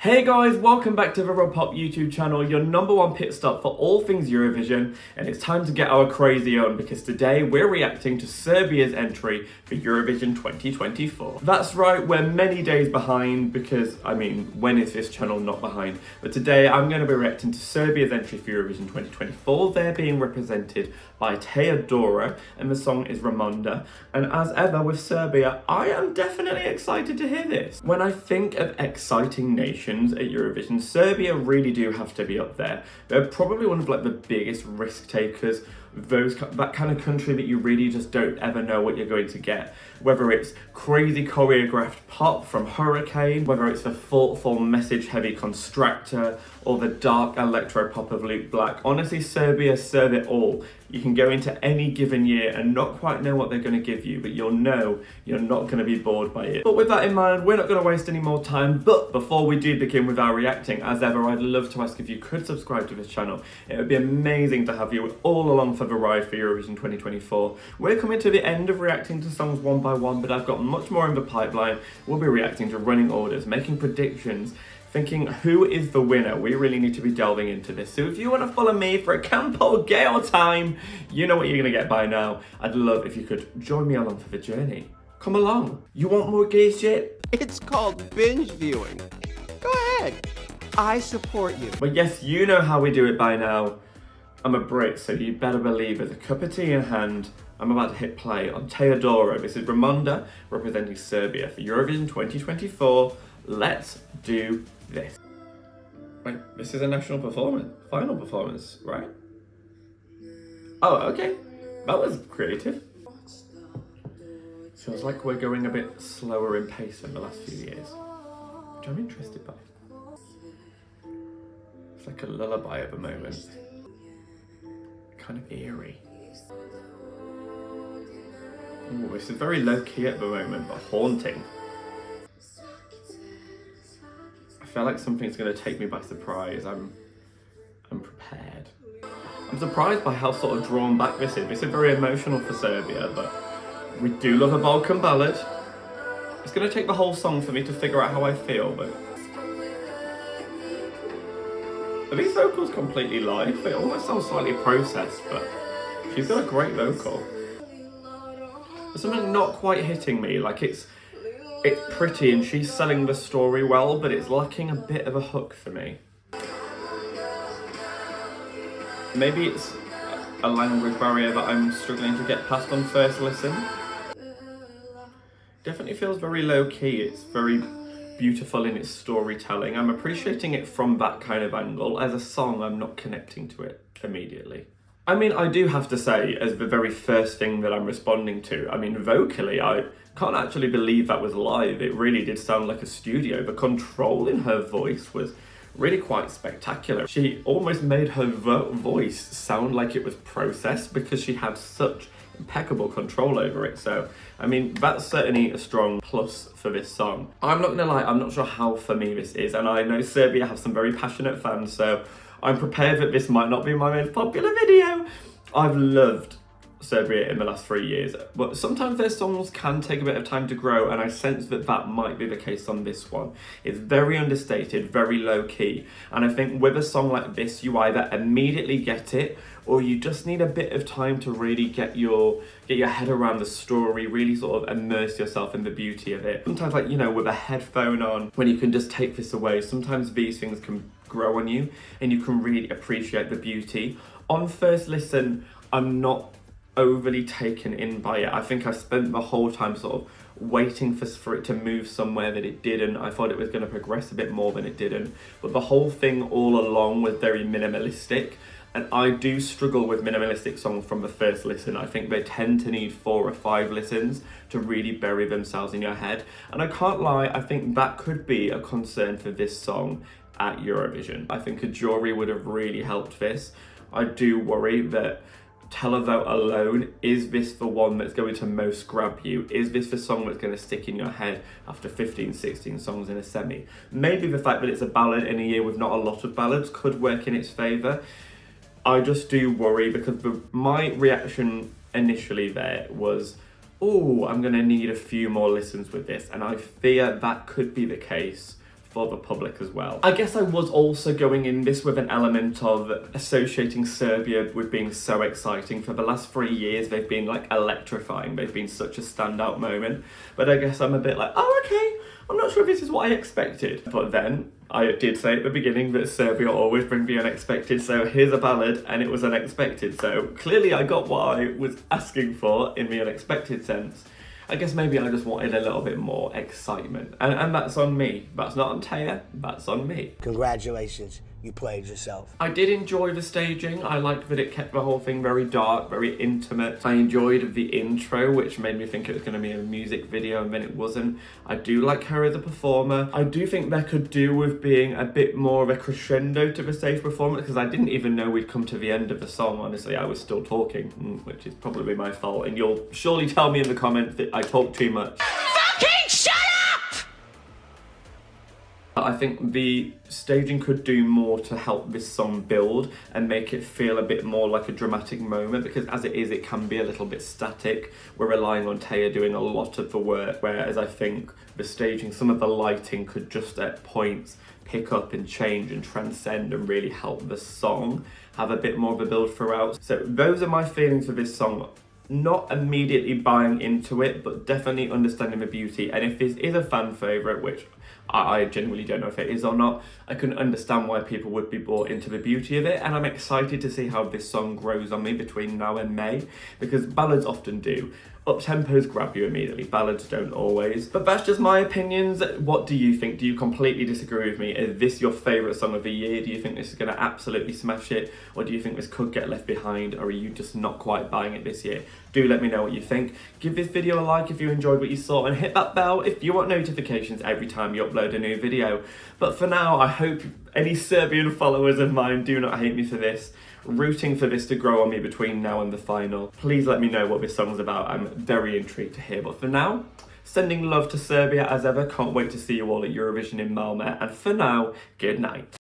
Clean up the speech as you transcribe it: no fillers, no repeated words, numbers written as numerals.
Hey guys, welcome back to the Pop YouTube channel, your #1 pit stop for all things Eurovision, and it's time to get our crazy on because today we're reacting to Serbia's entry for Eurovision 2024. That's right, we're many days behind because, when is this channel not behind? But today I'm going to be reacting to Serbia's entry for Eurovision 2024. They're being represented by Teya Dora, and the song is Ramonda. And as ever with Serbia, I am definitely excited to hear this. When I think of exciting nations at Eurovision, Serbia really do have to be up there. They're probably one of the biggest risk takers, that kind of country that you really just don't ever know what you're going to get. Whether it's crazy choreographed pop from Hurricane, whether it's the thoughtful message heavy Constractor, or the dark electro pop of Luke Black. Honestly, Serbia serve it all. You can go into any given year and not quite know what they're going to give you, but you'll know you're not going to be bored by it. But with that in mind, we're not going to waste any more time. But before we do begin with our reacting, as ever, I'd love to ask if you could subscribe to this channel. It would be amazing to have you all along for the ride for Eurovision 2024. We're coming to the end of reacting to songs one by one, but I've got much more in the pipeline. We'll be reacting to running orders, making predictions, thinking who is the winner. We really need to be delving into this. So if you want to follow me for a Campo Gale time, you know what you're going to get by now. I'd love if you could join me along for the journey. Come along. You want more gay shit? It's called binge viewing. Go ahead. I support you. But yes, you know how we do it by now. I'm a Brit, so you better believe with a cup of tea in hand, I'm about to hit play on Teya Dora. This is Ramonda representing Serbia for Eurovision 2024. Let's do this. Wait, this is a national performance, final performance, right? Oh, okay. That was creative. Feels like we're going a bit slower in pace than the last few years, which I'm interested by. It's like a lullaby at the moment. Kind of eerie. Ooh, this is very low-key at the moment, but haunting. I feel like something's going to take me by surprise. I'm prepared. I'm surprised by how sort of drawn back this is. This is very emotional for Serbia, but we do love a Balkan ballad. It's going to take the whole song for me to figure out how I feel, but... Are these vocals completely live? They almost sound slightly processed, but she's got a great vocal. There's something not quite hitting me, like it's pretty and she's selling the story well, but it's lacking a bit of a hook for me. Maybe it's a language barrier that I'm struggling to get past on first listen. Definitely feels very low-key, it's very beautiful in its storytelling. I'm appreciating it from that kind of angle. As a song, I'm not connecting to it immediately. I do have to say, as the very first thing that I'm responding to, vocally, I can't actually believe that was live. It really did sound like a studio. The control in her voice was really quite spectacular. She almost made her voice sound like it was processed because she had such impeccable control over it. So, that's certainly a strong plus for this song. I'm not gonna lie, I'm not sure how for me this is, and I know Serbia have some very passionate fans, so I'm prepared that this might not be my most popular video. I've loved Serbia in the last 3 years, but sometimes their songs can take a bit of time to grow, and I sense that that might be the case on this one. It's very understated, very low-key, and I think with a song like this, you either immediately get it, or you just need a bit of time to really get your head around the story, really sort of immerse yourself in the beauty of it. Sometimes, with a headphone on, when you can just take this away, sometimes these things can grow on you, and you can really appreciate the beauty. On first listen, I'm not overly taken in by it. I think I spent the whole time sort of waiting for it to move somewhere that it didn't. I thought it was going to progress a bit more than it didn't, but the whole thing all along was very minimalistic, and I do struggle with minimalistic songs from the first listen. I think they tend to need 4 or 5 listens to really bury themselves in your head, and I can't lie, I think that could be a concern for this song at Eurovision. I think a jury would have really helped this. I do worry that televote alone, is this the one that's going to most grab you? Is this the song that's going to stick in your head after 15, 16 songs in a semi? Maybe the fact that it's a ballad in a year with not a lot of ballads could work in its favour. I just do worry because my reaction initially there was, oh, I'm going to need a few more listens with this, and I fear that could be the case for the public as well. I guess I was also going in this with an element of associating Serbia with being so exciting. For the last 3 years, they've been like electrifying. They've been such a standout moment. But I guess I'm a bit like, oh, okay, I'm not sure if this is what I expected. But then I did say at the beginning that Serbia always bring the unexpected. So here's a ballad and it was unexpected. So clearly I got what I was asking for in the unexpected sense. I guess maybe I just wanted a little bit more excitement. And that's on me. That's not on Teya, that's on me. Congratulations, you played yourself. I did enjoy the staging. I liked that it kept the whole thing very dark, very intimate. I enjoyed the intro, which made me think it was going to be a music video, and then it wasn't. I do like her as a performer. I do think there could do with being a bit more of a crescendo to the stage performance, because I didn't even know we'd come to the end of the song. Honestly, I was still talking, which is probably my fault, and you'll surely tell me in the comments that I talk too much. Fucking shut up! I think the staging could do more to help this song build and make it feel a bit more like a dramatic moment, because as it is, it can be a little bit static. We're relying on Teya doing a lot of the work, whereas I think the staging, some of the lighting could just at points pick up and change and transcend and really help the song have a bit more of a build throughout. So those are my feelings for this song. Not immediately buying into it, but definitely understanding the beauty. And if this is a fan favourite, which I genuinely don't know if it is or not, I can understand why people would be brought into the beauty of it. And I'm excited to see how this song grows on me between now and May, because ballads often do. Up-tempos grab you immediately, ballads don't always. But that's just my opinions. What do you think? Do you completely disagree with me? Is this your favourite song of the year? Do you think this is going to absolutely smash it? Or do you think this could get left behind? Or are you just not quite buying it this year? Do let me know what you think. Give this video a like if you enjoyed what you saw, and hit that bell if you want notifications every time you upload a new video. But for now, I hope any Serbian followers of mine do not hate me for this. Rooting for this to grow on me between now and the final. Please let me know what this song's about. I'm very intrigued to hear. But for now, sending love to Serbia as ever. Can't wait to see you all at Eurovision in Malmo. And for now, good night.